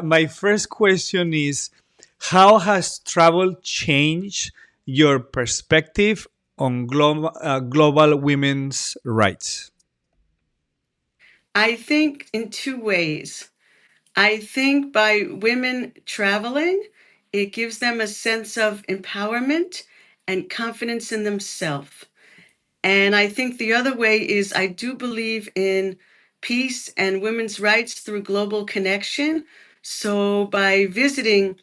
My first question is, how has travel changed your perspective on global women's rights? I think in two ways. I think by women traveling, it gives them a sense of empowerment and confidence in themselves. And I think the other way is I do believe in peace and women's rights through global connection. So by visiting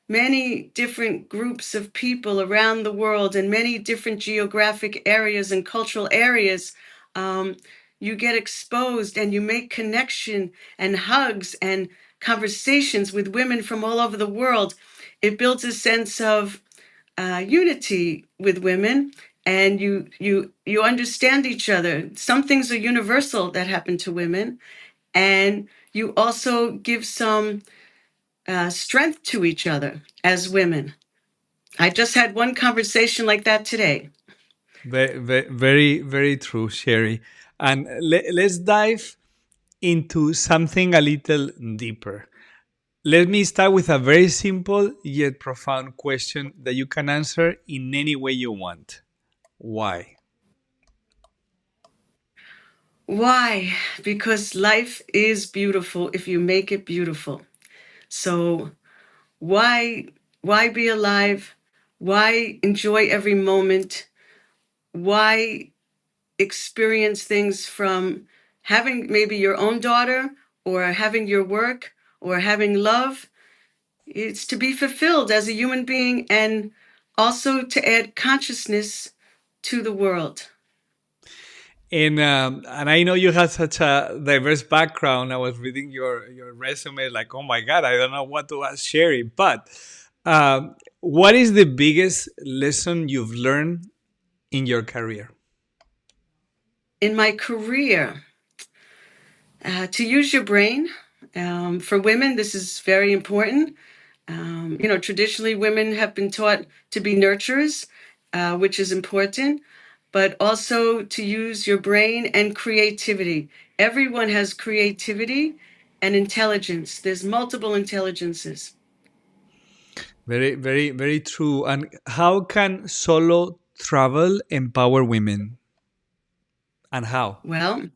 many different groups of people around the world in many different geographic areas and cultural areas, um, you get exposed and you make connection and hugs and conversations with women from all over the world. It builds a sense of unity with women, and you understand each other. Some things are universal that happen to women, and you also give some strength to each other as women. I just had one conversation like that today. Very, very true, Sherry. And let's dive into something a little deeper. Let me start with a very simple yet profound question that you can answer in any way you want. Why? Why? Because life is beautiful if you make it beautiful. So why why be alive? Why enjoy every moment? Why experience things from having maybe your own daughter or having your work or having love? It's to be fulfilled as a human being and also to add consciousness to the world. And I know you have such a diverse background. I was reading your resume, like, oh my God, I don't know what to ask Sherry. But what is the biggest lesson you've learned in your career? In my career, to use your brain. For women, this is very important. Traditionally, women have been taught to be nurturers, which is important, but also to use your brain and creativity. Everyone has creativity and intelligence. There's multiple intelligences. Very, very, very true. And how can solo travel empower women? And how? Well,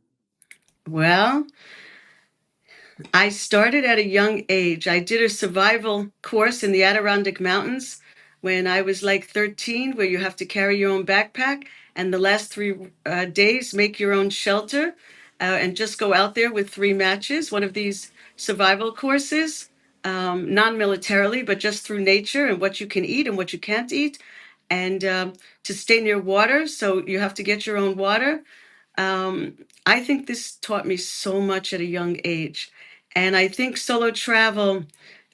well, I started at a young age. I did a survival course in the Adirondack Mountains when I was like 13, where you have to carry your own backpack and the last 3 days make your own shelter and just go out there with 3 matches. One of these survival courses, non militarily, but just through nature and what you can eat and what you can't eat. And to stay near water, so you have to get your own water. I think this taught me so much at a young age. And I think solo travel,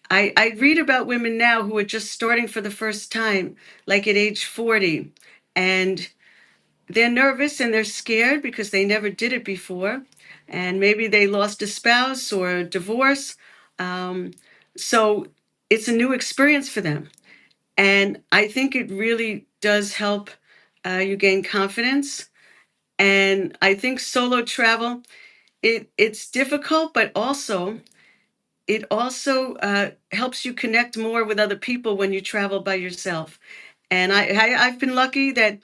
I read about women now who are just starting for the first time, like at age 40, and they're nervous and they're scared because they never did it before. And maybe they lost a spouse or a divorce. Um, so it's a new experience for them. And I think it really does help you gain confidence. And I think solo travel, it's difficult, but also it also helps you connect more with other people when you travel by yourself. And I've been lucky that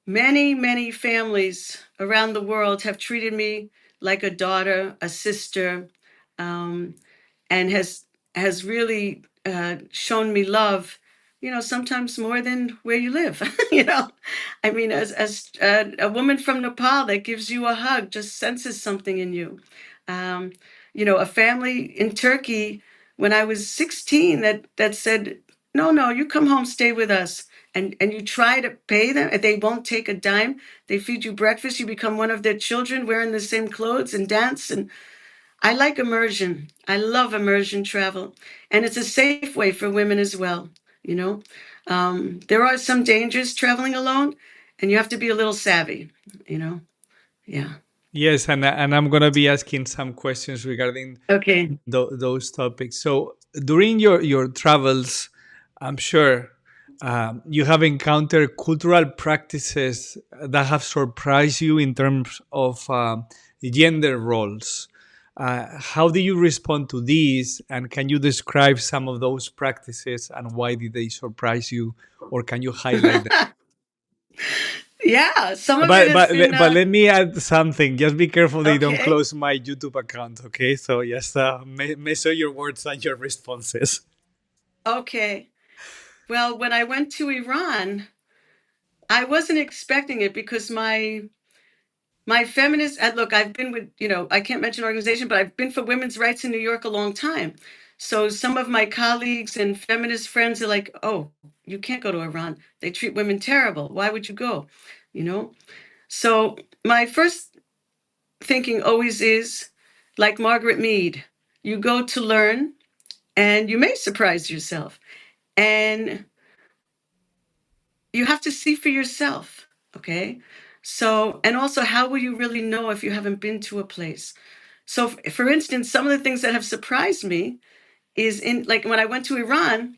many families around the world have treated me like a daughter, a sister, um, and has really shown me love. Sometimes more than where you live. I mean, as a woman from Nepal that gives you a hug just senses something in you. Um, a family in Turkey when I was 16 that said, "No, no, you come home, stay with us." And you try to pay them, and they won't take a dime. They feed you breakfast. You become one of their children, wearing the same clothes and dance. And I like immersion. I love immersion travel, and it's a safe way for women as well. You know, there are some dangers traveling alone, and you have to be a little savvy. You know, yeah. Yes, and I'm gonna be asking some questions regarding Okay. those topics. So during your travels, I'm sure you have encountered cultural practices that have surprised you in terms of gender roles. How do you respond to these? And can you describe some of those practices and why did they surprise you? Or can you highlight them? Yeah, some of it But has but been but let me add something. Just be careful they don't okay. close my YouTube account. Okay, so yes, measure your words and your responses. Okay. Well, when I went to Iran, I wasn't expecting it because my feminist look, I've been with, I can't mention organization, but I've been for women's rights in New York a long time. So some of my colleagues and feminist friends are like, "Oh, you can't go to Iran. They treat women terrible. Why would you go?" You know? So my first thinking always is like Margaret Mead, you go to learn and you may surprise yourself. And you have to see for yourself. Okay. So, and also, how will you really know if you haven't been to a place? So, for instance, some of the things that have surprised me is in like when I went to Iran,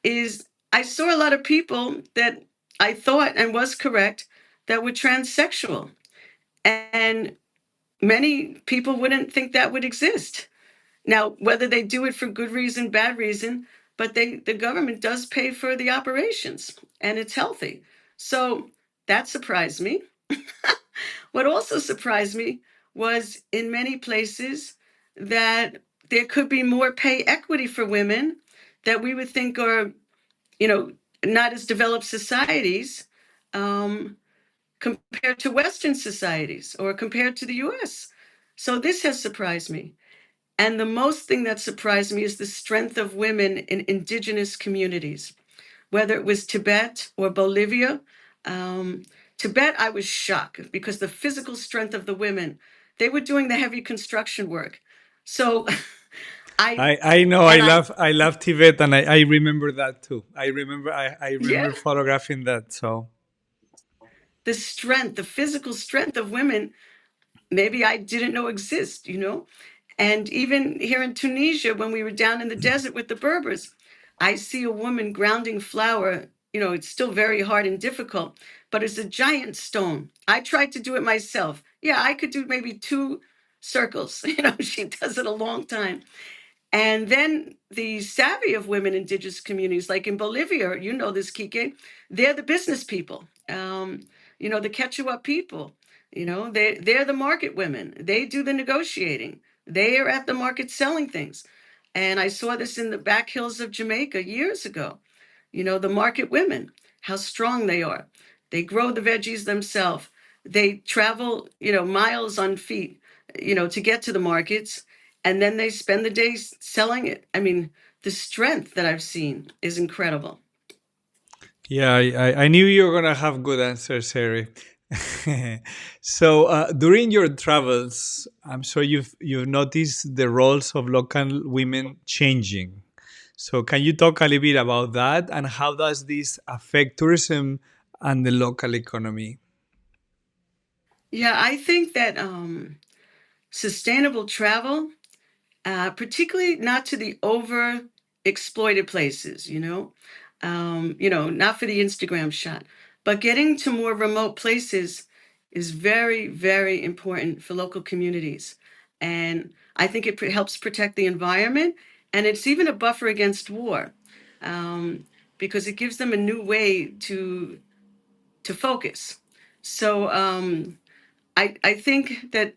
is I saw a lot of people that I thought and was correct that were transsexual. And many people wouldn't think that would exist. Now, whether they do it for good reason, bad reason, but the government does pay for the operations and it's healthy. So that surprised me. What also surprised me was in many places that there could be more pay equity for women that we would think are, you know, not as developed societies um, compared to Western societies or compared to the US. So this has surprised me. And the most thing that surprised me is the strength of women in indigenous communities, whether it was Tibet or Bolivia. Um, Tibet, I was shocked because the physical strength of the women, they were doing the heavy construction work. So I, I know and I, I love Tibet and I remember that too. I yeah, remember photographing that. So the strength, the physical strength of women, maybe I didn't know exist. And even here in Tunisia, when we were down in the desert with the Berbers, I see a woman grounding flour. It's still very hard and difficult, but it's a giant stone. I tried to do it myself. Yeah, I could do maybe 2 circles. She does it a long time. And then the savvy of women in indigenous communities, like in Bolivia, this, Kike, they're the business people. The Quechua people, they're the market women. They do the negotiating. They are at the market selling things. And I saw this in the back hills of Jamaica years ago. The market women, how strong they are. They grow the veggies themselves. They travel, miles on feet, to get to the markets. And then they spend the day selling it. I mean, the strength that I've seen is incredible. yeah, I knew you were gonna have good answers, Harry. So during your travels, I'm sure you've noticed the roles of local women changing. So can you talk a little bit about that and how does this affect tourism and the local economy? Yeah, I think that sustainable travel, particularly not to the over exploited places, not for the Instagram shot, but getting to more remote places is very, very important for local communities. And I think it helps protect the environment, and it's even a buffer against war, um, because it gives them a new way to focus. So I think that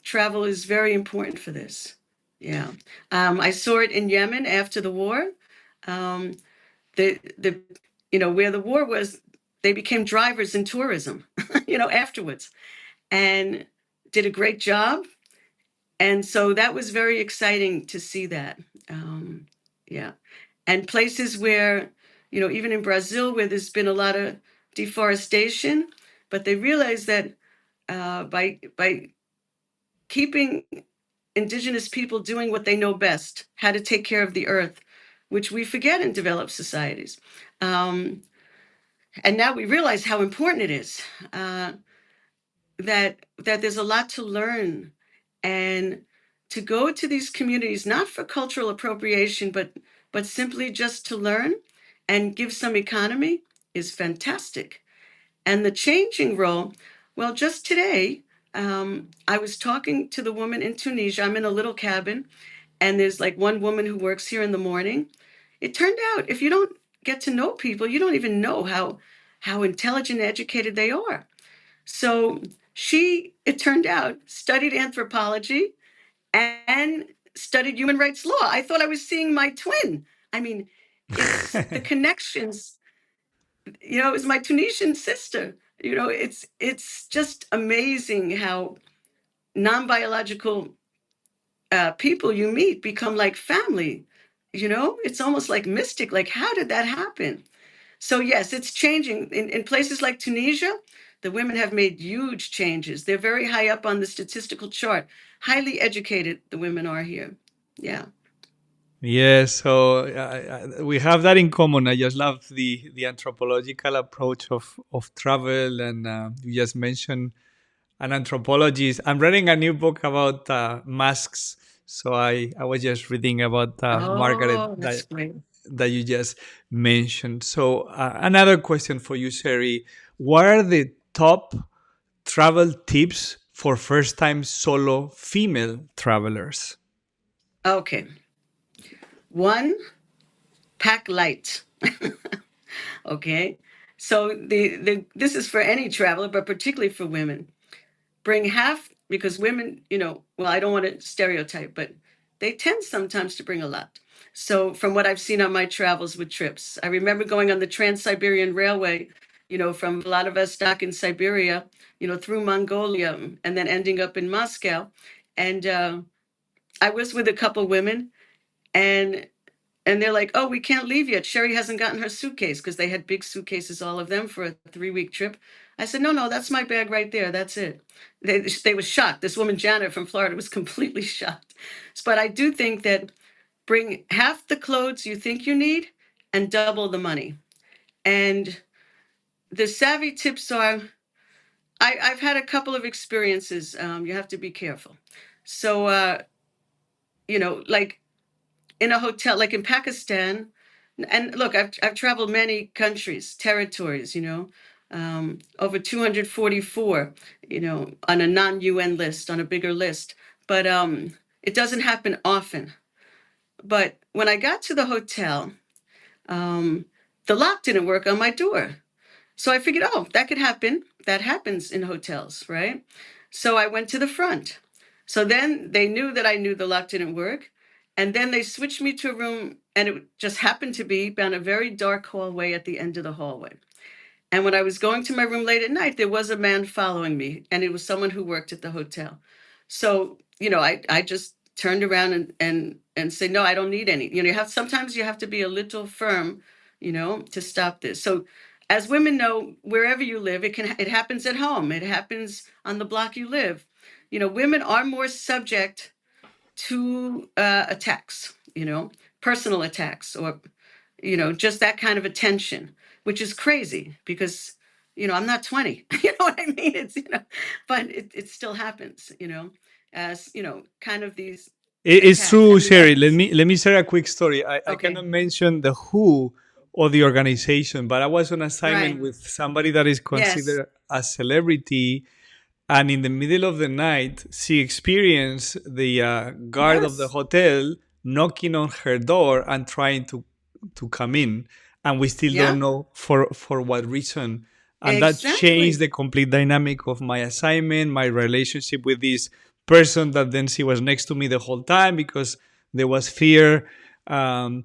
travel is very important for this. Yeah, I saw it in Yemen after the war. Um, the where the war was, they became drivers in tourism. Afterwards, and did a great job. And so that was very exciting to see that. Um, yeah, and places where even in Brazil where there's been a lot of deforestation, but they realized that by keeping indigenous people doing what they know best, how to take care of the earth, which we forget in developed societies. Um, and now we realize how important it is, that there's a lot to learn, and to go to these communities not for cultural appropriation, but simply just to learn and give some economy is fantastic. And the changing role, well, just today, I was talking to the woman in Tunisia. I'm in a little cabin, and there's like one woman who works here in the morning. It turned out if you don't get to know people, you don't even know how intelligent and educated they are. So she, it turned out, studied anthropology and studied human rights law. I thought I was seeing my twin. I mean, it's the connections. It was my Tunisian sister. It's just amazing how non-biological people you meet become like family. It's almost like mystic. Like, how did that happen? So yes, it's changing in places like Tunisia. The women have made huge changes. They're very high up on the statistical chart. Highly educated, the women are here. Yeah. Yes, so we have that in common. I just love the anthropological approach of travel, and you just mentioned an anthropologist. I'm reading a new book about masks, so I was just reading about Margaret Oh, that's great. that you just mentioned. So another question for you, Sherry: what are the top travel tips for first-time solo female travelers? Okay. One, pack light. Okay. So this is for any traveler, but particularly for women. Bring half, because women, well, I don't want to stereotype, but they tend sometimes to bring a lot. So from what I've seen on my travels with trips, I remember going on the Trans-Siberian Railway, from Vladivostok in Siberia, through Mongolia, and then ending up in Moscow. And I was with a couple women, and they're like, "Oh, we can't leave yet. Sherry hasn't gotten her suitcase," because they had big suitcases, all of them, for a 3-week trip. I said, "No, no, that's my bag right there. That's it." They was shocked. This woman, Janet from Florida, was completely shocked. But I do think that bring half the clothes you think you need and double the money. And the savvy tips are, I've had a couple of experiences. You have to be careful. So, like in a hotel, like in Pakistan. And look, I've traveled many countries, territories, over 244, on a non-UN list, on a bigger list. But it doesn't happen often. But when I got to the hotel, um, the lock didn't work on my door. So I figured, oh, that could happen. That happens in hotels, right? So I went to the front. So then they knew that I knew the lock didn't work. And then they switched me to a room, and it just happened to be down a very dark hallway at the end of the hallway. And when I was going to my room late at night, there was a man following me, and it was someone who worked at the hotel. So, I just turned around and said, no, I don't need any. Sometimes you have to be a little firm, to stop this. So as women know, wherever you live, it happens at home. It happens on the block you live. Women are more subject to attacks, personal attacks, or just that kind of attention, which is crazy because, I'm not 20. You know what I mean? But it still happens, as, kind of these It's attacks. true, And the Sherry. other, Let me share a quick story. I okay, cannot mention the who or the organization, but I was on assignment right. with somebody that is Yes. considered a celebrity, and in the middle of the night, she experienced the guard of the Yes. hotel knocking on her door and trying to come in, and we still Yeah, don't know for what reason. And that changed exactly. the complete dynamic of my assignment, my relationship with this person that then she was next to me the whole time because there was fear. Um,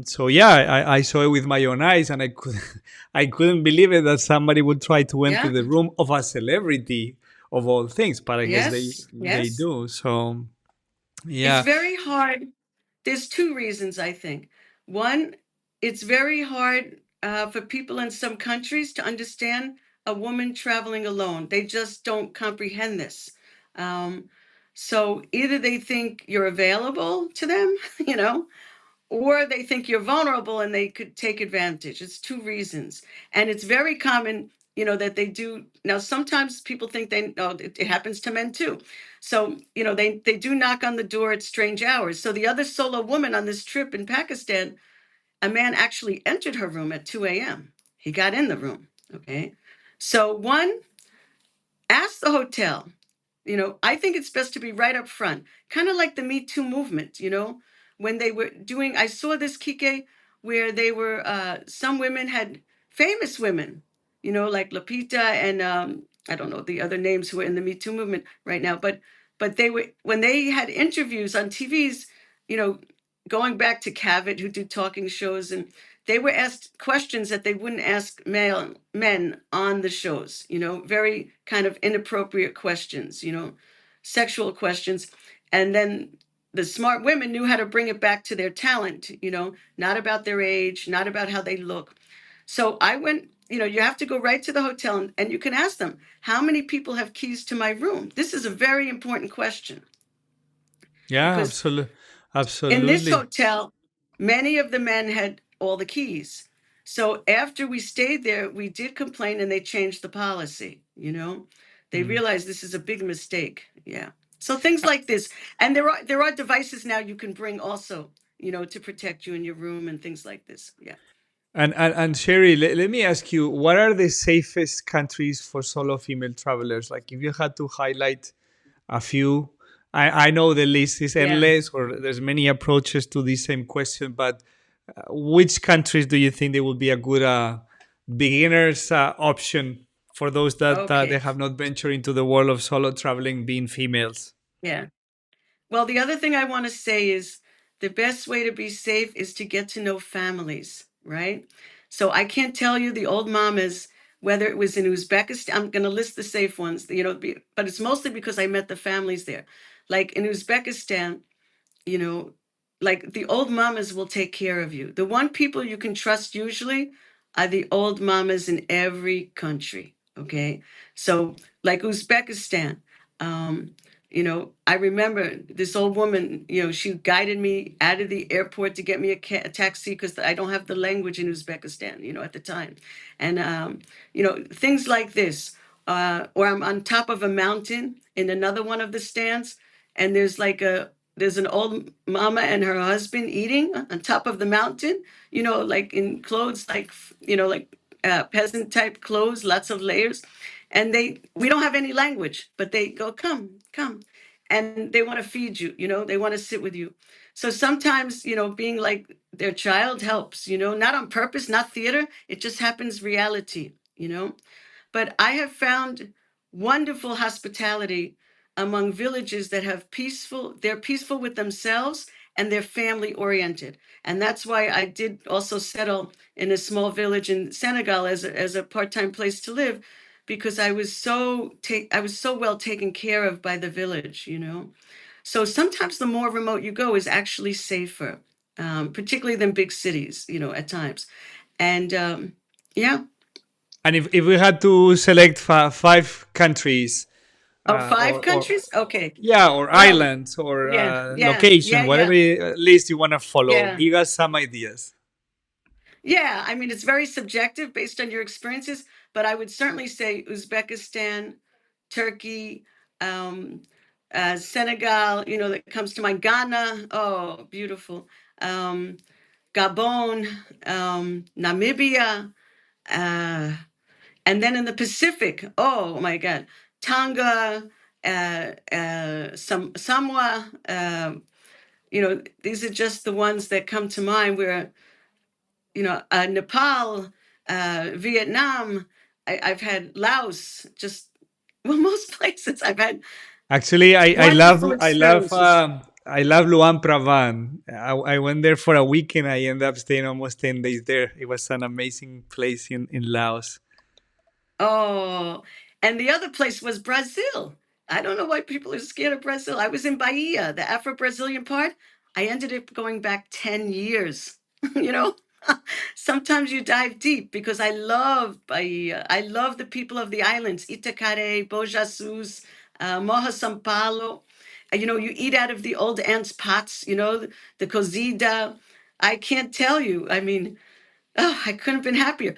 so yeah, I saw it with my own eyes, and I couldn't believe it that somebody would try to enter Yeah. the room of a celebrity of all things. But I guess Yes. they Yes. do. So It's yeah, very hard. There's two reasons, I think. One, it's very hard for people in some countries to understand a woman traveling alone. They just don't comprehend this. Um, so either they think you're available to them, you know, or they think you're vulnerable and they could take advantage. It's two reasons. And it's very common, that they do. Now, sometimes people think they know it happens to men too. So, they do knock on the door at strange hours. So the other solo woman on this trip in Pakistan, a man actually entered her room at 2 a.m. He got in the room. Okay. So one, ask the hotel. I think it's best to be right up front, kind of like the Me Too movement, when they were doing, I saw this Kike where they were, some women had famous women, like Lapita and I don't know the other names who are in the Me Too movement right now, but they were, when they had interviews on TVs, you know, going back to Cavett, who do talking shows, and they were asked questions that they wouldn't ask men on the shows, very kind of inappropriate questions, sexual questions. And then the smart women knew how to bring it back to their talent, not about their age, not about how they look. So I went, you have to go right to the hotel, and you can ask them, how many people have keys to my room? This is a very important question Yeah, because absolutely, in this absolutely. hotel, many of the men had all the keys. So after we stayed there, we did complain and they changed the policy, They Mm. realized this is a big mistake. Yeah. So things like this. And there are devices now you can bring also, to protect you in your room and things like this. Yeah. And Sherry, let me ask you, what are the safest countries for solo female travelers? Like, if you had to highlight a few, I know the list is Yeah. endless, or there's many approaches to the same question, but which countries do you think they would be a good beginners option for those that they Okay. have not ventured into the world of solo traveling, being females? Yeah. Well, the other thing I want to say is the best way to be safe is to get to know families, right? So I can't tell you the old mamas, whether it was in Uzbekistan, I'm going to list the safe ones, but it's mostly because I met the families there. Like in Uzbekistan, you know, like the old mamas will take care of you. The one people you can trust usually are the old mamas in every country. Okay. So, like Uzbekistan, um, I remember this old woman, she guided me out of the airport to get me a taxi because I don't have the language in Uzbekistan, at the time. And, things like this. Or I'm on top of a mountain in another one of the stands, and there's an old mama and her husband eating on top of the mountain, like in clothes, like peasant type clothes, lots of layers. And we don't have any language, but they go, come, come. And they want to feed you, they want to sit with you. So sometimes, being like their child helps, not on purpose, not theater. It just happens reality. But I have found wonderful hospitality among villages that they're peaceful with themselves and they're family oriented. And that's why I did also settle in a small village in Senegal as a part-time place to live, because I was so well taken care of by the village. So sometimes the more remote you go is actually safer, particularly than big cities, at times. And yeah. And if we had to select five countries, Oh, five or countries? Okay. yeah, or Well, islands, or yeah, yeah, location, yeah, yeah, whatever list you want to follow, yeah. give us some ideas. Yeah, I mean, it's very subjective based on your experiences, but I would certainly say Uzbekistan, Turkey, um, Senegal, that comes to mind. Ghana, oh, beautiful. Um, Gabon, Namibia, uh, and then in the Pacific, oh my God, Tonga, Samoa. These are just the ones that come to mind where, Nepal, Vietnam, I've had Laos, just, well, most places I've had Actually, wonderful experiences. I love Luang Prabang. I went there for a weekend. I ended up staying almost 10 days there. It was an amazing place in Laos. Oh, and the other place was Brazil. I don't know why people are scared of Brazil. I was in Bahia, the Afro-Brazilian part. I ended up going back 10 years, you know? Sometimes you dive deep because I love Bahia. I love the people of the islands, Itacaré, Bojasus, Morra São Paulo. You eat out of the old ants' pots, the cozida. I can't tell you. I mean, oh, I couldn't have been happier.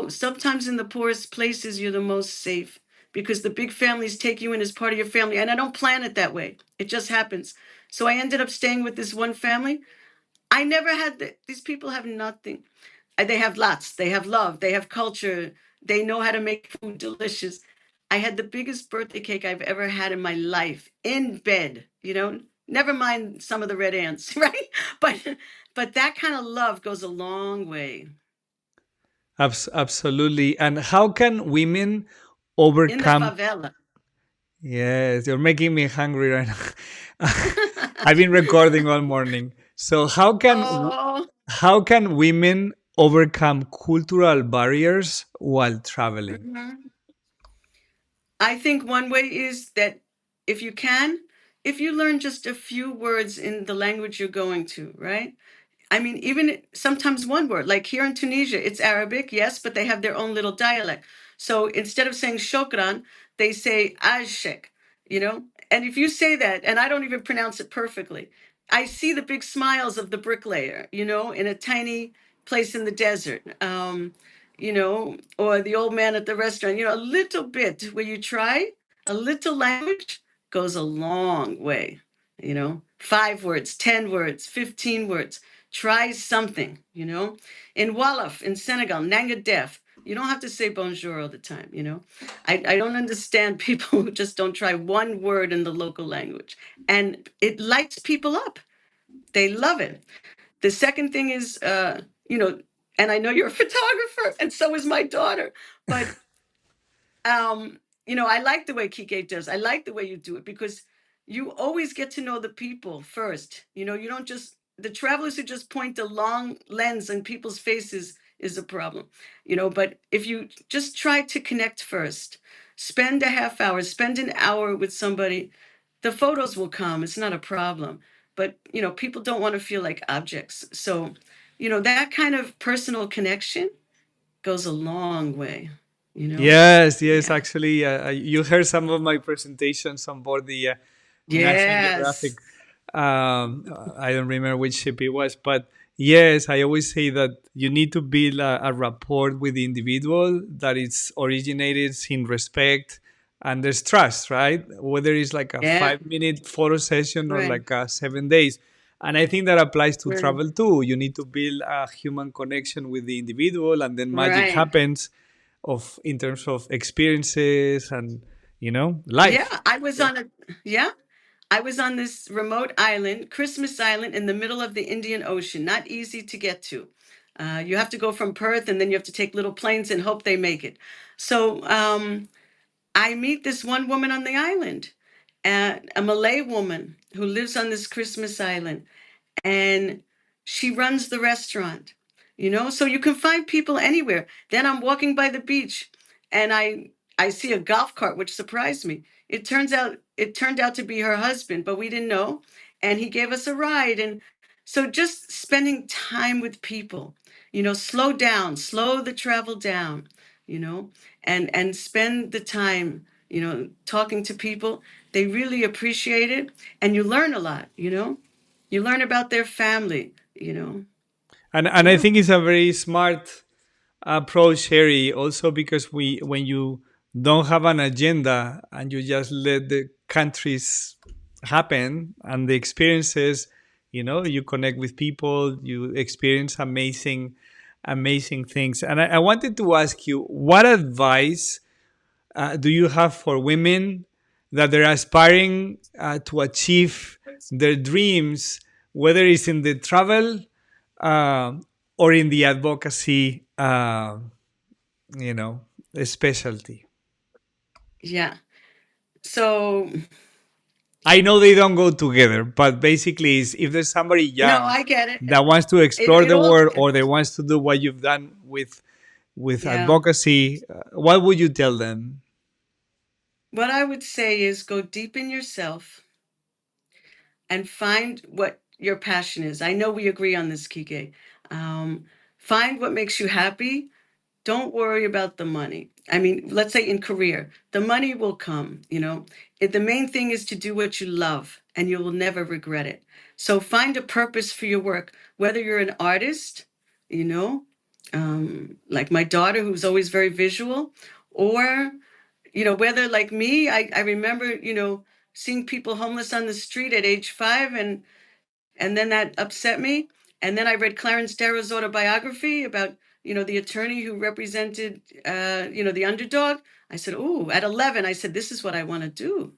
Sometimes in the poorest places, you're the most safe because the big families take you in as part of your family. And I don't plan it that way, it just happens. So I ended up staying with this one family. I never had these people have nothing. They have lots, they have love, they have culture, they know how to make food delicious. I had the biggest birthday cake I've ever had in my life in bed, you know, never mind some of the red ants, right? But that kind of love goes a long way. Absolutely. And how can women In the overcome? favela. Yes, you're making me hungry right now. I've been recording all morning. So Oh, how can women overcome cultural barriers while traveling? mhm. I think one way is that if you can, if you learn just a few words in the language you're going to, right? I mean, even sometimes one word, like here in Tunisia, it's Arabic, yes, but they have their own little dialect. So instead of saying shokran, they say ajshek, you know? And if you say that, and I don't even pronounce it perfectly, I see the big smiles of the bricklayer, you know, in a tiny place in the desert, you know, or the old man at the restaurant, you know, a little bit where you try a little language goes a long way, you know, 5 words, 10 words, 15 words. Try something, you know. In Wolof, in Senegal, Nanga Def, you don't have to say bonjour all the time, you know. I don't understand people who just don't try one word in the local language. And it lights people up. They love it. The second thing is, you know, and I know you're a photographer, and so is my daughter, but you know, I like the way Kike does. I like the way you do it because you always get to know the people first. You know, you don't just the travelers who just point a long lens on people's faces is a problem. You know, but if you just try to connect first, spend a half hour, spend an hour with somebody, the photos will come. It's not a problem. But, you know, people don't want to feel like objects. So, you know, that kind of personal connection goes a long way, you know? Yes, yes. Yeah. Actually, you heard some of my presentations on board the National Yes. Geographic. I don't remember which ship it was, but yes, I always say that you need to build a rapport with the individual that it's originated in respect and there's trust, right? Whether it's like a Yeah. 5 minute photo session or Right. like 7 days. And I think that applies to Right. travel too. You need to build a human connection with the individual, and then magic Right. happens of in terms of experiences and Yeah. life. Yeah. I was on this remote island, Christmas Island, in the middle of the Indian Ocean. Not easy to get to. You have to go from Perth, and then you have to take little planes and hope they make it. So I meet this one woman on the island, a Malay woman who lives on this Christmas island, and she runs the restaurant, you know, so you can find people anywhere. Then I'm walking by the beach, and I see a golf cart, which surprised me. It turned out to be her husband, but we didn't know, and he gave us a ride. And so just spending time with people, you know, slow down, slow the travel down, you know, and spend the time, you know, talking to people. They really appreciate it, and you learn a lot, you know. You learn about their family, you know. And I Yeah. think it's a very smart approach, Sherry, also because when you don't have an agenda and you just let the countries happen and the experiences, you connect with people, you experience amazing things. And I wanted to ask you, what advice do you have for women that they're aspiring to achieve their dreams, whether it's in the travel uh, or in the advocacy, you know, specialty? Yeah. So, I know they don't go together, but basically, if there's somebody no, young I get it. that wants to It, explore it the all, world or they wants to do what you've done with yeah. advocacy, what would you tell them? What I would say is go deep in yourself and find what your passion is. I know we agree on this, Kike. Um, find what makes you happy. Don't worry about the money. I mean, let's say in career, the money will come, you know. The main thing is to do what you love and you will never regret it. So find a purpose for your work, whether you're an artist, you know, like my daughter who's always very visual, or, you know, whether like me, I remember, you know, seeing people homeless on the street at age 5, and then that upset me. And then I read Clarence Darrow's autobiography about the attorney who represented, the underdog. I said, "Oh, at 11, I said, this is what I want to do."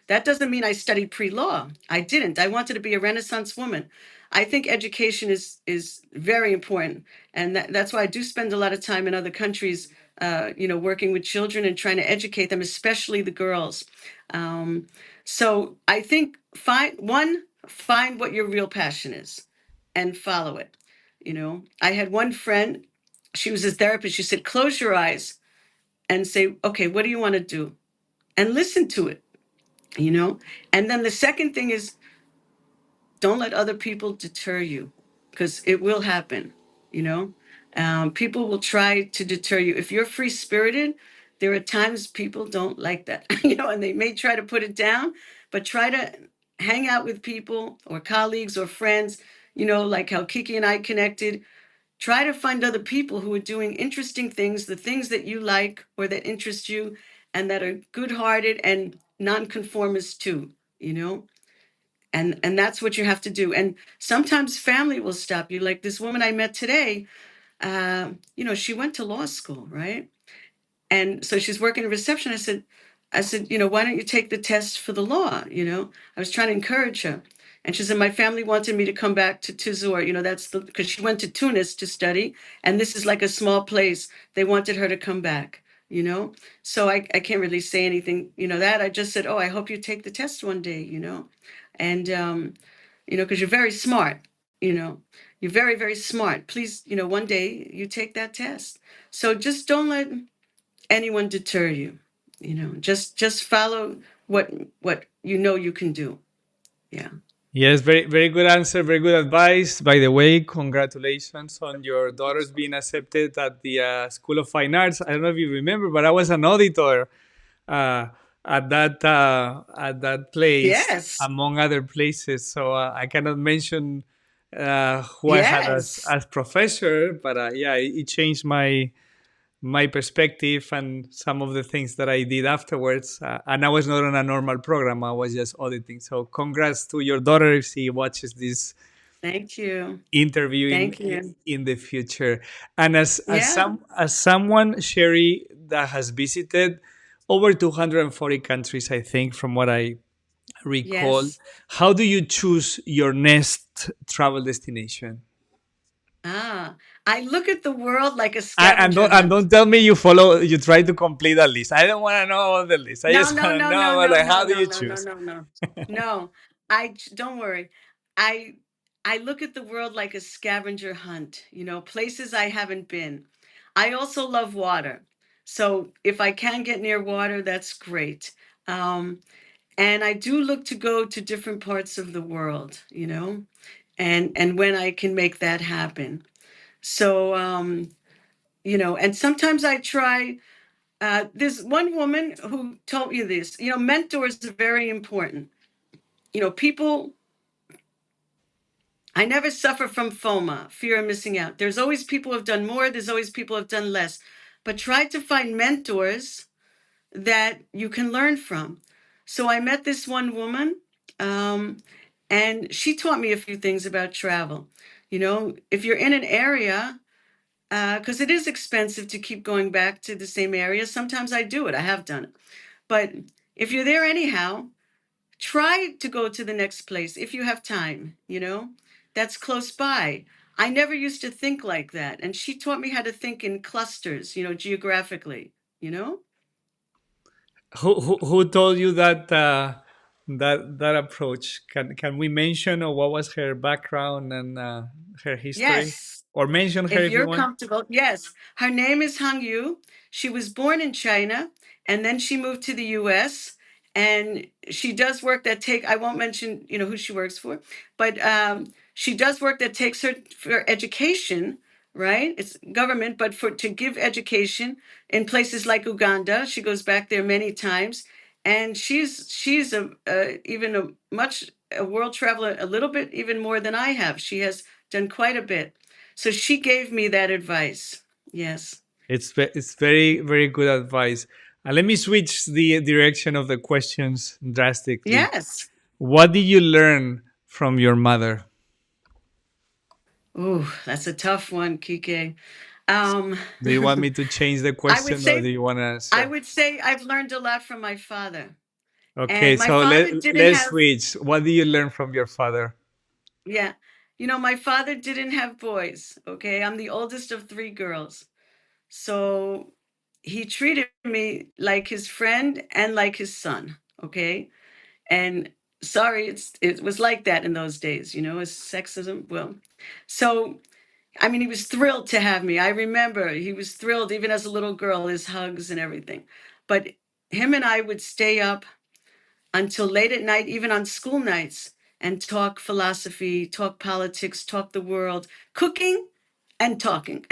That doesn't mean I studied pre-law. I didn't. I wanted to be a Renaissance woman. I think education is very important, and that's why I do spend a lot of time in other countries, working with children and trying to educate them, especially the girls. Um, so I think find what your real passion is, and follow it. I had one friend. She was a therapist. She said, "Close your eyes and say, okay, what do you want to do?" And listen to it you know and then the second thing is, don't let other people deter you, because it will happen. you know People will try to deter you if you're free spirited. There are times people don't like that, and they may try to put it down, but try to hang out with people or colleagues or friends, like how Kiki and I connected. Try to find other people who are doing interesting things, the things that you like or that interest you, and that are good-hearted and nonconformist too. You know, and that's what you have to do. And sometimes family will stop you. Like this woman I met today. She went to law school, right? And so she's working in reception. I said, why don't you take the test for the law? I was trying to encourage her. And she said, my family wanted me to come back to Tuzor. That's because she went to Tunis to study. And this is like a small place. They wanted her to come back, you know? So I can't really say anything, that I just said, oh, I hope you take the test one day, And, because you're very smart, you know, you're very, very smart. Please, one day you take that test. So just don't let anyone deter you. Just follow what you can do. Yeah. Yes, very very good answer, very good advice. By the way, congratulations on your daughters being accepted at the School of Fine Arts. I don't know if you remember, but I was an auditor uh, at that place, Yes. among other places. So I cannot mention who I had Yes. as professor, but yeah, it changed my perspective and some of the things that I did afterwards. And I was not on a normal program; I was just auditing. So, congrats to your daughter if she watches this Thank you. interview Thank you. in the future. And Yeah. as someone, Sherri, that has visited over 240 countries, I think, from what I recall, Yes. how do you choose your next travel destination? Ah, I look at the world like a scavenger And hunt. don't tell me you try to complete a list. I don't want to know about the list. I No, just no, want to no, know no, about no, like no, how do no, you no, no, choose? no, no. No, don't worry. I I look at the world like a scavenger hunt, places I haven't been. I also love water. So if I can get near water, that's great. Um, and I do look to go to different parts of the world, and when I can make that happen. So and sometimes I try. There's one woman who told me this. Mentors are very important. People. I never suffer from FOMA, fear of missing out. There's always people who have done more. There's always people who have done less. But try to find mentors that you can learn from. So I met this one woman, um, and she taught me a few things about travel. If you're in an area, because it is expensive to keep going back to the same area. Sometimes I do it. I have done it. But if you're there anyhow, try to go to the next place if you have time, that's close by. I never used to think like that. And she taught me how to think in clusters, geographically, you know? Who told you that that approach? Can we mention or what was her background and her history, Yes. or mention her If if you you're want? comfortable, yes. Her name is Hang Yu. She was born in China and then she moved to the US, and she does work that I won't mention, who she works for, but she does work that takes her for education, right? It's government, but for to give education in places like Uganda. She goes back there many times, and she's even a world traveler, a little bit even more than I have. She has done quite a bit. So she gave me that advice. Yes. It's very very good advice. Let me switch the direction of the questions drastically. Yes. What did you learn from your mother? Ooh, that's a tough one, Kike. Um, Do you want me to change the I would question or say do you want to I answer? would say I've learned a lot from my father. Okay, And my so father didn't let's have, switch. What do you learn from your father? yeah, my father didn't have boys. Okay. I'm the oldest of three girls. So he treated me like his friend and like his son. Okay. And sorry, it was like that in those days, as sexism. Well, so I mean, he was thrilled to have me. I remember he was thrilled even as a little girl, his hugs and everything. But him and I would stay up until late at night, even on school nights, and talk philosophy, talk politics, talk the world, cooking and talking.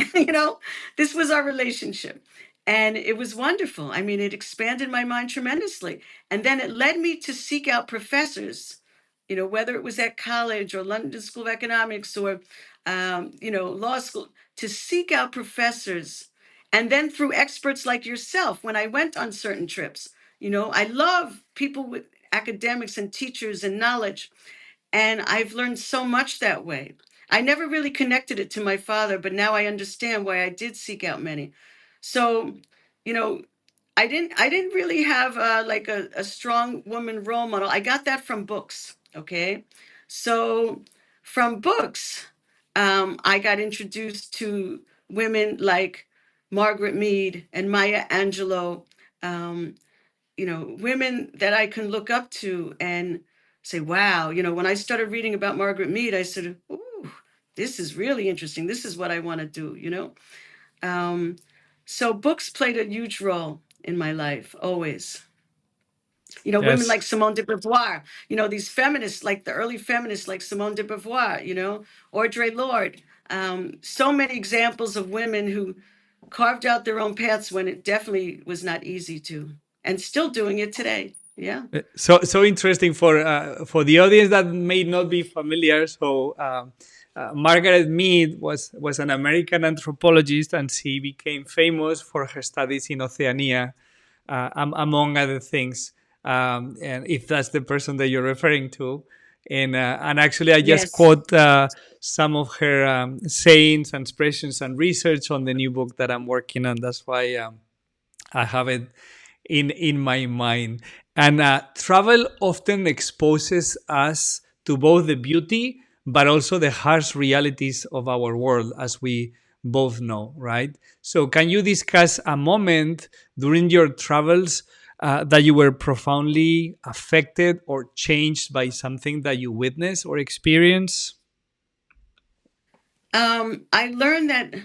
This was our relationship. And it was wonderful. I mean, it expanded my mind tremendously. And then it led me to seek out professors, whether it was at college or London School of Economics or, law school, to seek out professors. And then through experts like yourself, when I went on certain trips, I love people with academics and teachers and knowledge. And I've learned so much that way. I never really connected it to my father, but now I understand why I did seek out many. So, you know, I didn't really have like a strong woman role model. I got that from books. Okay. So from books, I got introduced to women like Margaret Mead and Maya Angelou, um, women that I can look up to and say, wow, when I started reading about Margaret Mead, I said, ooh, this is really interesting. This is what I want to do. Um, so books played a huge role in my life, always. Women Yes. like Simone de Beauvoir, these feminists, like the early feminists like Simone de Beauvoir, Audre Lorde. So many examples of women who carved out their own paths when it definitely was not easy to, and still doing it today. Yeah. So interesting for the audience that may not be familiar. So Margaret Mead was an American anthropologist, and she became famous for her studies in Oceania, among other things. And if that's the person that you're referring to, and actually, I just Yes. quote some of her sayings and expressions and research on the new book that I'm working on. That's why I have it in my mind. And travel often exposes us to both the beauty but also the harsh realities of our world, as we both know, right? So, can you discuss a moment during your travels that you were profoundly affected or changed by something that you witnessed or experienced? I learned that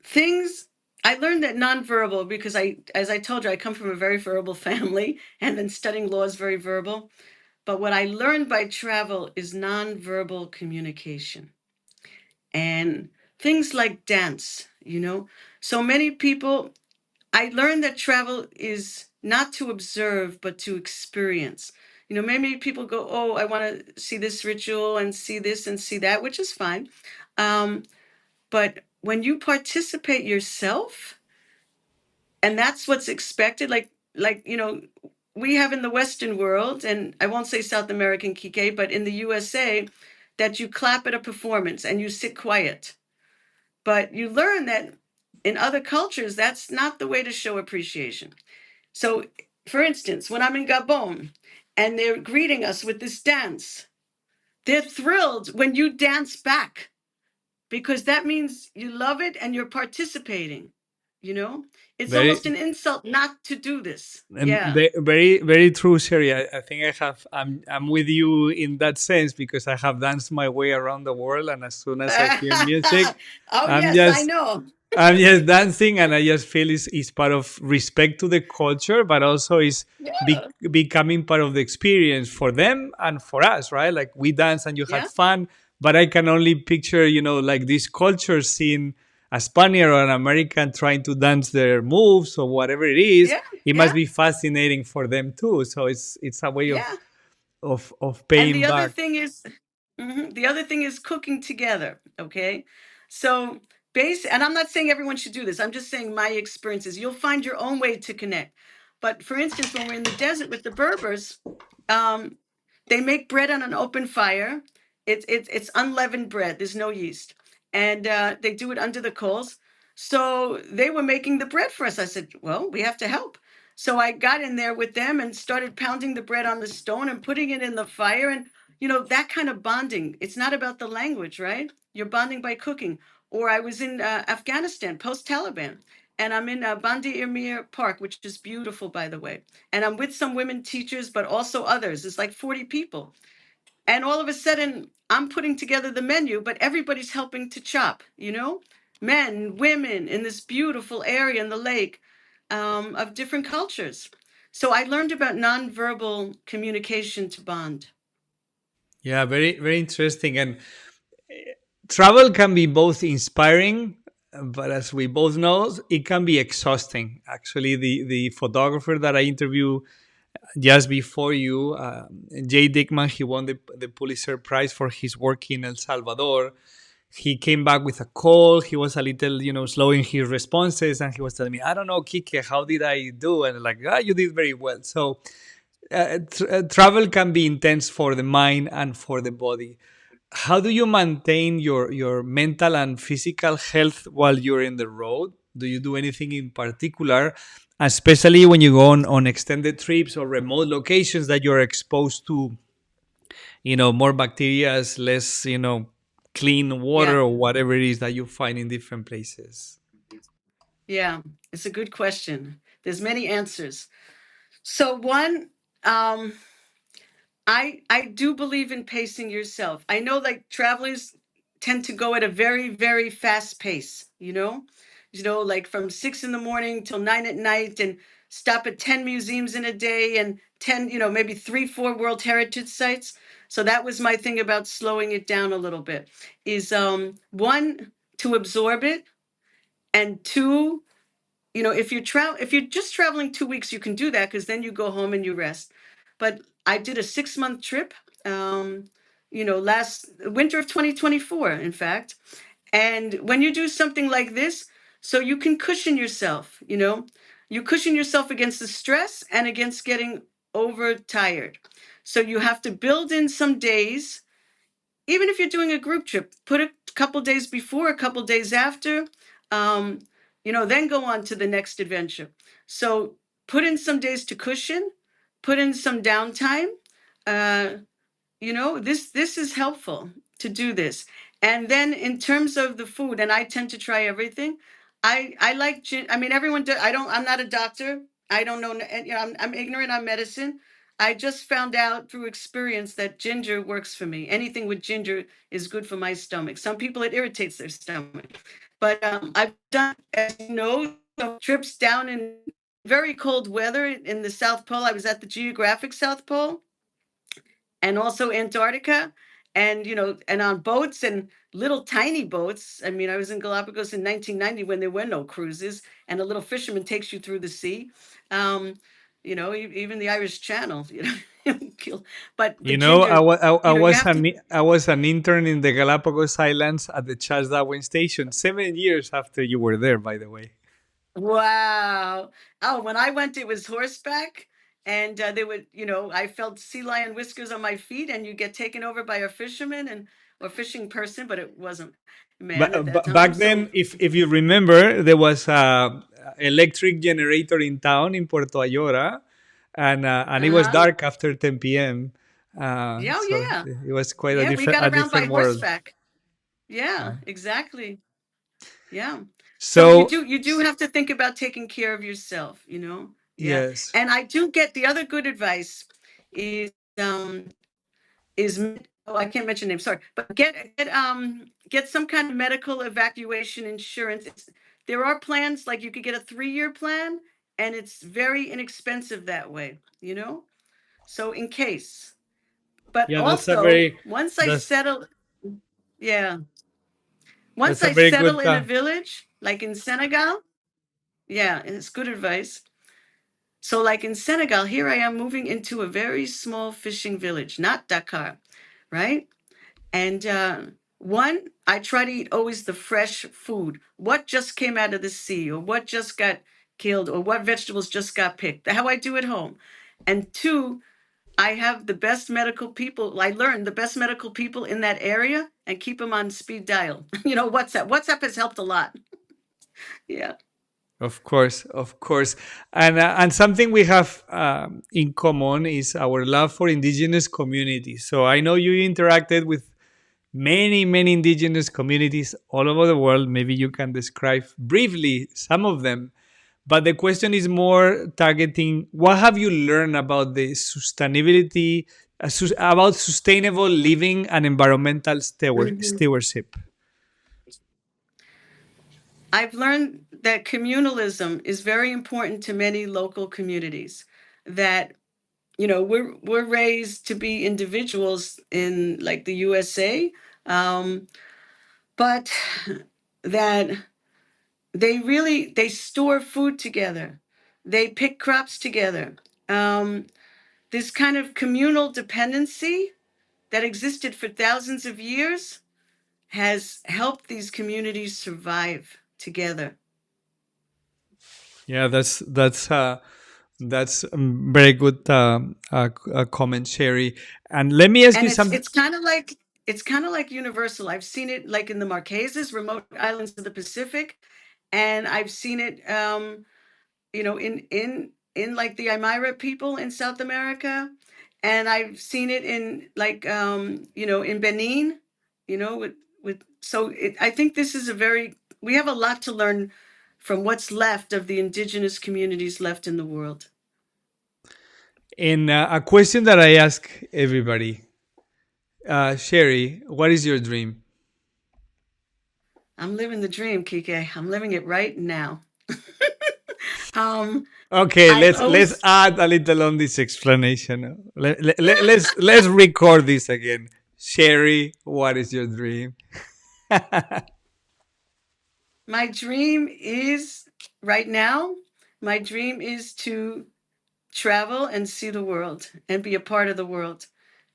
things I learned that nonverbal, because as I told you, I come from a very verbal family, and then studying law is very verbal. But what I learned by travel is nonverbal communication and things like dance. So many people, I learned that travel is not to observe, but to experience. Maybe people go, oh, I want to see this ritual and see this and see that, which is fine. Um, but when you participate yourself, and that's what's expected, like we have in the Western world, and I won't say South American Kike, but in the USA, that you clap at a performance and you sit quiet. But you learn that in other cultures, that's not the way to show appreciation. So, for instance, when I'm in Gabon and they're greeting us with this dance, they're thrilled when you dance back because that means you love it and you're participating. You know, it's almost Very an insult not to do this. Yeah. Very, very true, Sherry. I think I'm with you in that sense because I have danced my way around the world, and as soon as I hear music, Oh, I'm yes, I just know. I'm just dancing, and I just feel it's part of respect to the culture, but also is Yeah. becoming part of the experience for them and for us, right? Like we dance and you had Yeah. fun, but I can only picture, like this culture seeing a Spaniard or an American trying to dance their moves or whatever it is. Yeah. It must Yeah. be fascinating for them too. So it's a way Yeah. of And paying the other back. thing is, the other thing is cooking together. Okay. So, and I'm not saying everyone should do this. I'm just saying my experiences. You'll find your own way to connect. But for instance, when we're in the desert with the Berbers, um, they make bread on an open fire. It's unleavened bread. There's no yeast, and they do it under the coals. So they were making the bread for us. I said, well, we have to help. So I got in there with them and started pounding the bread on the stone and putting it in the fire. And, that kind of bonding. It's not about the language, right? You're bonding by cooking. Or I was in Afghanistan post Taliban, and I'm in Bandi Irmir Park, which is beautiful, by the way. And I'm with some women teachers, but also others. It's like 40 people. And all of a sudden, I'm putting together the menu, but everybody's helping to chop. Men, women in this beautiful area in the lake, of different cultures. So I learned about nonverbal communication to bond. Yeah, very very interesting. And travel can be both inspiring, but as we both know, it can be exhausting. Actually, the photographer that I interviewed just before you, Jay Dickman, he won the Pulitzer Prize for his work in El Salvador. He came back with a cold. He was a little, slow in his responses, and he was telling me, "I don't know, Kike, how did I do?" And like, you did very well. So, travel can be intense for the mind and for the body. How do you maintain your mental and physical health while you're in the road? Do you do anything in particular, especially when you go on extended trips or remote locations that you're exposed to, more bacteria, less, clean water Yeah, or whatever it is that you find in different places? yeah, it's a good question. There's many answers. So one, um, I do believe in pacing yourself. I know like travelers tend to go at a very, very fast pace, like from 6 in the morning till 9 at night, and stop at 10 museums in a day and 10, maybe three, four World Heritage sites. So that was my thing about slowing it down a little bit, is one, to absorb it, and two, if you're just traveling 2 weeks, you can do that because then you go home and you rest. But I did a 6 month trip, last winter of 2024, in fact. And when you do something like this, so you can cushion yourself, you cushion yourself against the stress and against getting overtired. So you have to build in some days, even if you're doing a group trip, put a couple days before, a couple days after, um, then go on to the next adventure. So put in some days to cushion, put in some downtime. Uh, this is helpful to do this. And then in terms of the food, and I tend to try everything. I like I mean, everyone do, I'm not a doctor. I don't know, I'm ignorant on medicine. I just found out through experience that ginger works for me. Anything with ginger is good for my stomach. Some people, it irritates their stomach. But I've done, as you know, some trips down in very cold weather in the South Pole. I was at the geographic South Pole and also Antarctica, and and on boats and little tiny boats. I mean, I was in Galapagos in 1990 when there were no cruises, and a little fisherman takes you through the sea. Um, even the Irish Channel, but the ginger, you have to. I was an intern in the Galapagos Islands at the Charles Darwin Station 7 years after you were there, by the way. Wow. Oh, when I went, it was horseback. And they would, I felt sea lion whiskers on my feet, and you get taken over by a fisherman and or fishing person, but it wasn't a man at that But time. back So, then, if you remember, there was a electric generator in town in Puerto Ayora, and it was uh-huh. dark after 10 p.m. Yeah, oh, So yeah. it was quite Yeah, we got a around by different world. horseback. Yeah, Yeah. exactly. Yeah. So So you do have to think about taking care of yourself. Yeah. yes, And I do get the other good advice is um is oh, I can't mention names, sorry, but get some kind of medical evacuation insurance. There are plans, like you could get a 3-year plan, and it's very inexpensive that way. So in case. But yeah, also, once I that's settle, yeah, once that's a I very settle good in a village, like in Senegal, yeah, it's good advice. So, like in Senegal, here I am moving into a very small fishing village, not Dakar, right? And one, I try to eat always the fresh food. What just came out of the sea, or what just got killed, or what vegetables just got picked. How I do at home. And two, I have the best medical people. I learned the best medical people in that area and keep them on speed dial. WhatsApp. WhatsApp has helped a lot. Yeah. Of course, of course, and something we have in common is our love for indigenous communities. So I know you interacted with many indigenous communities all over the world. Maybe you can describe briefly some of them. But the question is more targeting what have you learned about the sustainability, about sustainable living and environmental Mhm. stewardship? I've learned that communalism is very important to many local communities. That we're raised to be individuals in like the USA, um, but that they store food together, they pick crops together. Um, this kind of communal dependency that existed for thousands of years has helped these communities survive together. Yeah, that's very good comment, Sherry. And let me ask And you it's something. it's kind of like it's kind of like universal. I've seen it like in the Marquesas, remote islands of the Pacific, and I've seen it in like the Aymara people in South America, and I've seen it in like in Benin, with so I think this is a very we have a lot to learn from what's left of the indigenous communities left in the world. And a question that I ask everybody, Sherry, what is your dream? I'm living the dream, Kike. I'm living it right now. um, Okay, I've let's always add a little on this explanation. Let's record this again. Sherry, what is your dream? my dream is right now. My dream is to travel and see the world and be a part of the world.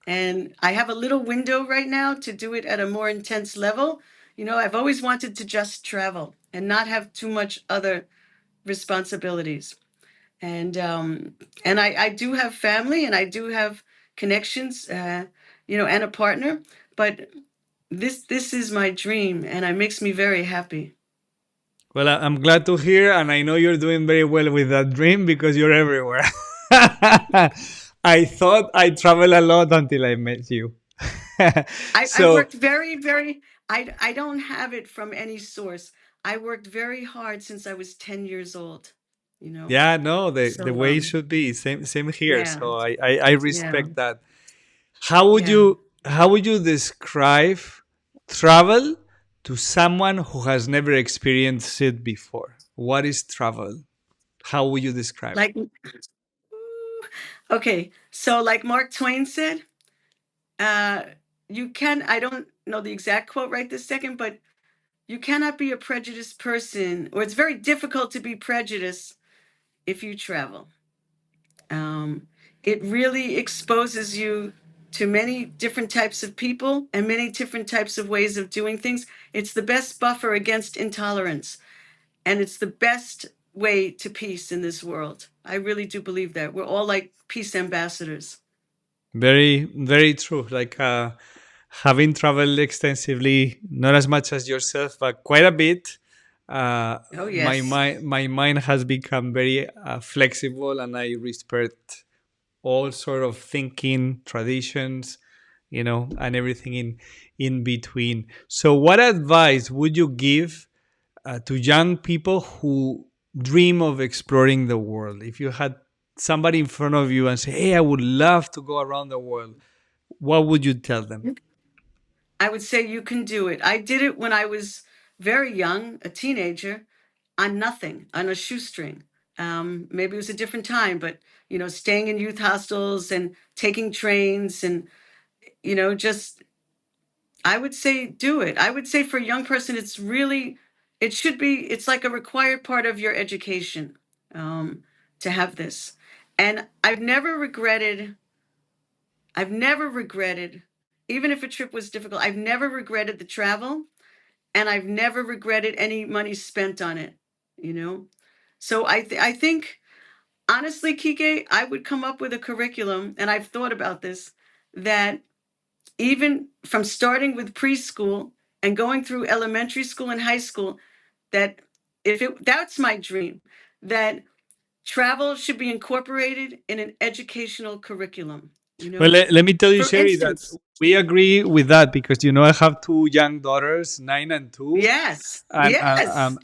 And I have a little window right now to do it at a more intense level. I've always wanted to just travel and not have too much other responsibilities. And I do have family and I do have connections, and a partner. But this is my dream, and it makes me very happy. Well, I'm glad to hear, and I know you're doing very well with that dream because you're everywhere. I thought I travel a lot until I met you. I So worked very, very. I don't have it from any source. I worked very hard since I was 10 years old. You know, yeah, no, the so way it should be. Same here. yeah, So I yeah, respect that. How would yeah. you describe travel to someone who has never experienced it before? What is travel? How would you describe it? Like, okay, so like Mark Twain said, uh, you can. I don't know the exact quote right this second, but you cannot be a prejudiced person, or it's very difficult to be prejudiced if you travel. Um, it really exposes you to many different types of people and many different types of ways of doing things. It's the best buffer against intolerance, and it's the best way to peace in this world. I really do believe that. We're all like peace ambassadors. Very true. Like having traveled extensively, not as much as yourself, but quite a bit. Oh, yes. My mind has become very flexible, and I respect all sort of thinking traditions, and everything in between. So, what advice would you give to young people who dream of exploring the world? If you had somebody in front of you and say, "Hey, I would love to go around the world," what would you tell them? I would say you can do it. I did it when I was very young, a teenager, on nothing, on a shoestring. Maybe it was a different time, but staying in youth hostels and taking trains and just I would say do it. I would say for a young person, it should be, it's like a required part of your education um, to have this. And I've never regretted, even if a trip was difficult, I've never regretted the travel, and I've never regretted any money spent on it, you know? So I think, honestly, Kike, I would come up with a curriculum, and I've thought about this, that even from starting with preschool and going through elementary school and high school, that if it that's my dream, that travel should be incorporated in an educational curriculum, you Well, know? let me tell you, For Sherry, that instance, we agree with that because I have two young daughters, 9 and 2, yes, and yes,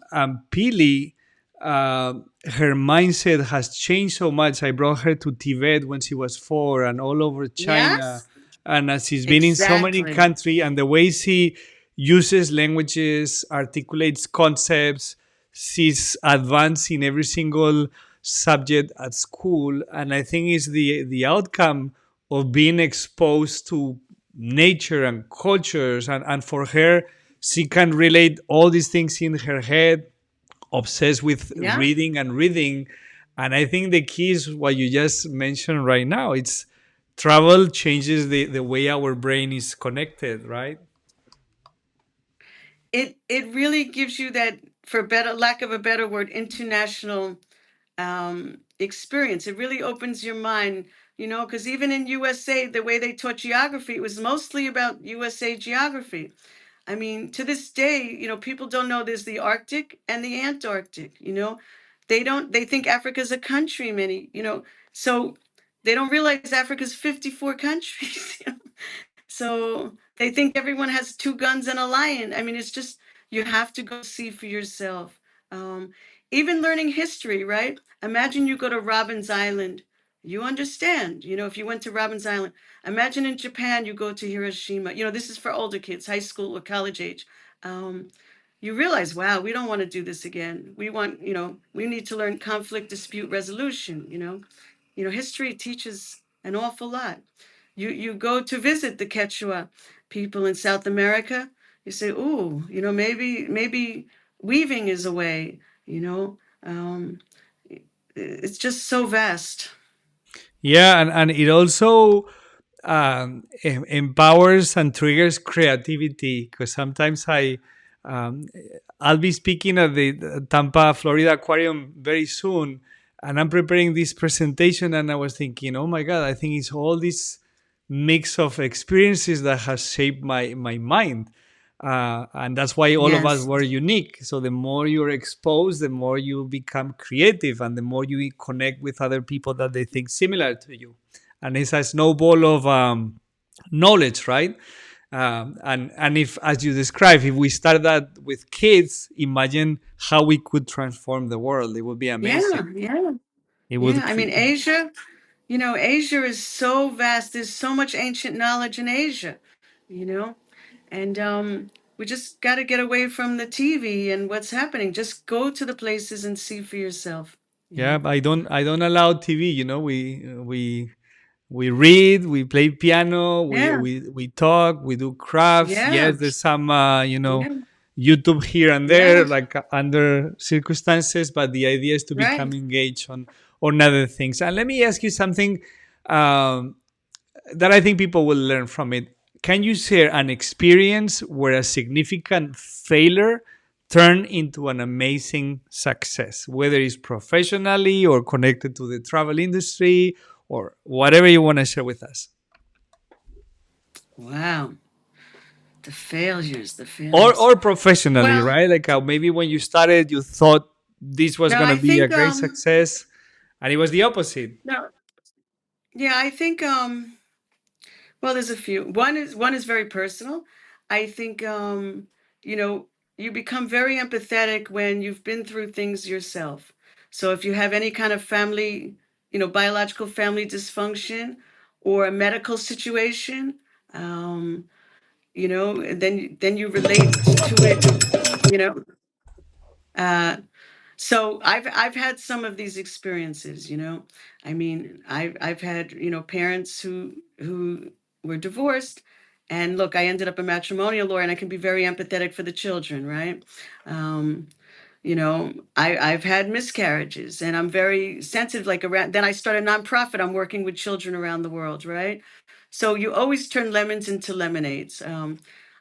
Pili, her mindset has changed so much. I brought her to Tibet when she was 4, and all over China, yes, and she's been in so many exactly. countries, and the way she uses languages, articulates concepts, she's advanced in every single subject at school, and I think it's the outcome of being exposed to nature and cultures, and for her, she can relate all these things in her head, obsessed with Yeah. reading and reading. And I think the key is what you just mentioned right now. It's travel changes the way our brain is connected, right? It really gives you that, for better lack of a better word, international experience. It really opens your mind, because even in USA, the way they taught geography, it was mostly about USA geography. I mean, to this day, people don't know there's the Arctic and the Antarctic. They think Africa's a country, so they don't realize Africa's 54 countries. So they think everyone has two guns and a lion. I mean, it's just, you have to go see for yourself. Um, Even learning history, right? Imagine you go to Robin's Island. You understand, if you went to Robin's Island. Imagine in Japan, you go to Hiroshima. This is for older kids, high school or college age. Um, you realize, wow, we don't want to do this again. We need to learn conflict dispute resolution. History teaches an awful lot. You go to visit the Quechua people in South America. You say, "Ooh, maybe weaving is a way." You know, um, it's just so vast. Yeah, and it also empowers and triggers creativity because sometimes um, I'll be speaking at the Tampa, Florida Aquarium very soon, and I'm preparing this presentation, and I was thinking, oh my God, I think it's all this mix of experiences that has shaped my mind. And that's why all of us Yes, were unique. So the more you're exposed, the more you become creative, and the more you connect with other people that they think similar to you. And it's a snowball of knowledge, right? And if, as you described, if we start that with kids, imagine how we could transform the world. It would be yeah, amazing. yeah, It yeah. would. I mean, Asia. Asia is so vast. There's so much ancient knowledge in Asia. You know, and we just got to get away from the TV and what's happening. Just go to the places and see for yourself. You Yeah, know. but I don't allow TV. We read, we play piano, Yeah. we talk, we do crafts. Yeah. Yes, there's some Yeah. YouTube here and Yeah. there, like under circumstances, but the idea is to become Right. engaged on other things. And let me ask you something um, that I think people will learn from it. Can you share an experience where a significant failure turned into an amazing success, whether it's professionally or connected to the travel industry or whatever you want to share with us? Wow. The failures. The Or, failures. or professionally, Well, right? Like maybe when you started, you thought this was no, going to I be a think great success, and it was the opposite. no. Yeah, I think well, there's a few. One is very personal. I think you know, you become very empathetic when you've been through things yourself. So if you have any kind of family, biological family dysfunction or a medical situation, um, then you relate to it, you know. Uh so I've had some of these experiences. I mean, I've had, parents who were divorced, and look, I ended up a matrimonial lawyer, and I can be very empathetic for the children, right? Um, I've had miscarriages, and I'm very sensitive. Like, around then, I started a nonprofit. I'm working with children around the world, right? So you always turn lemons into lemonades.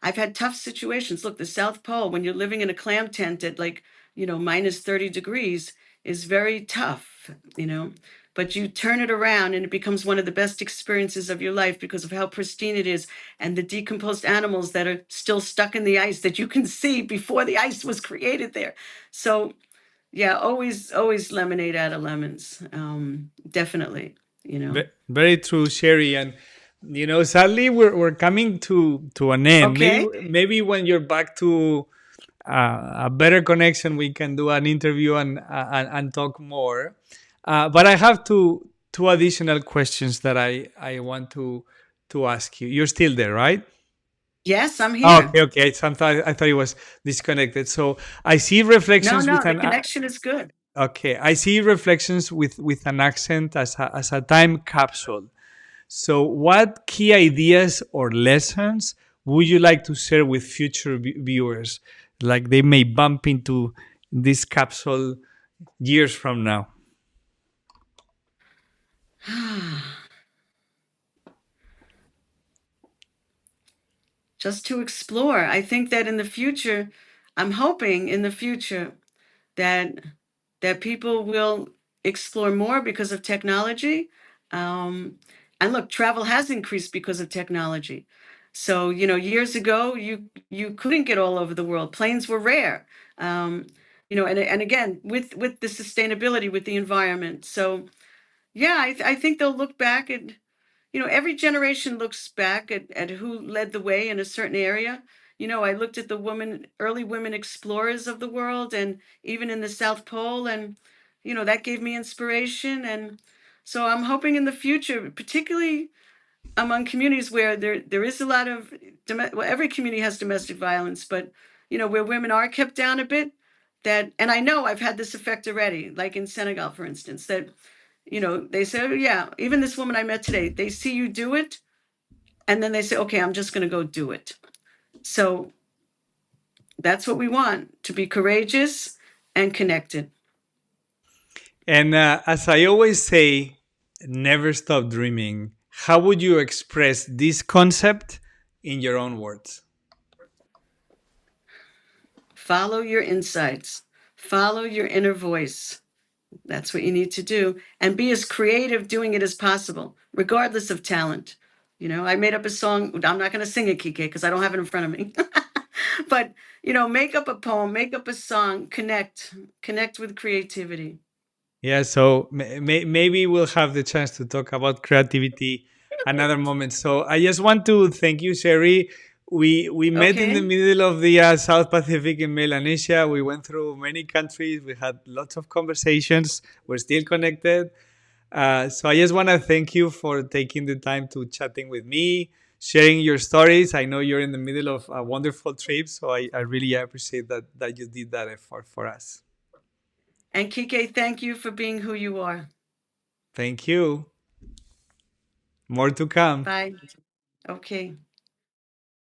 I've had tough situations. Look, the South Pole, when you're living in a clam tent at, like, minus 30 degrees, is very tough. but you turn it around and it becomes one of the best experiences of your life because of how pristine it is, and the decomposed animals that are still stuck in the ice that you can see before the ice was created there. So yeah, always lemonade out of lemons. Definitely, you know. Very true, Sherry. And sadly, we're coming to an end. Maybe Okay. when you're back to a better connection, we can do an interview and talk more. But I have two additional questions that I want to ask you. You're still there, right? Yes, I'm Oh, here. okay, okay. I thought it was disconnected. So I see No, reflections with no, the an connection is good. okay. I see reflections with an accent as a time capsule. So, what key ideas or lessons would you like to share with future viewers, like they may bump into this capsule years from now? Just to explore. I think that in the future, I'm hoping in the future that people will explore more because of technology. Um, and look, travel has increased because of technology. So, years ago, you couldn't get all over the world. Planes were rare. Um, and again, with the sustainability, with the environment. So, yeah, I think they'll look back at, every generation looks back at who led the way in a certain area. I looked at the early women explorers of the world, and even in the South Pole, and, that gave me inspiration. And so I'm hoping in the future, particularly among communities where there is a lot of, well, every community has domestic violence, but, where women are kept down a bit, and I know I've had this effect already, like in Senegal, for instance, that they say, oh, yeah, even this woman I met today, they see you do it, and then they say, okay, I'm just going to go do it. So that's what we want, to be courageous and connected. And as I always say, never stop dreaming. How would you express this concept in your own words? Follow your insights, follow your inner voice. That's what you need to do, and be as creative doing it as possible, regardless of talent. I made up a song. I'm not going to sing it, Kike, because I don't have it in front of me. But, make up a poem, make up a song, connect with creativity. Yeah, so maybe we'll have the chance to talk about creativity another moment. So I just want to thank you, Sherry. We met in the Okay. middle of the South Pacific in Melanesia. We went through many countries. We had lots of conversations. We're still connected. So I just want to thank you for taking the time to chatting with me, sharing your stories. I know you're in the middle of a wonderful trip, so I really appreciate that you did that effort for us. And Kike, thank you for being who you are. Thank you. More to come. Bye. Okay.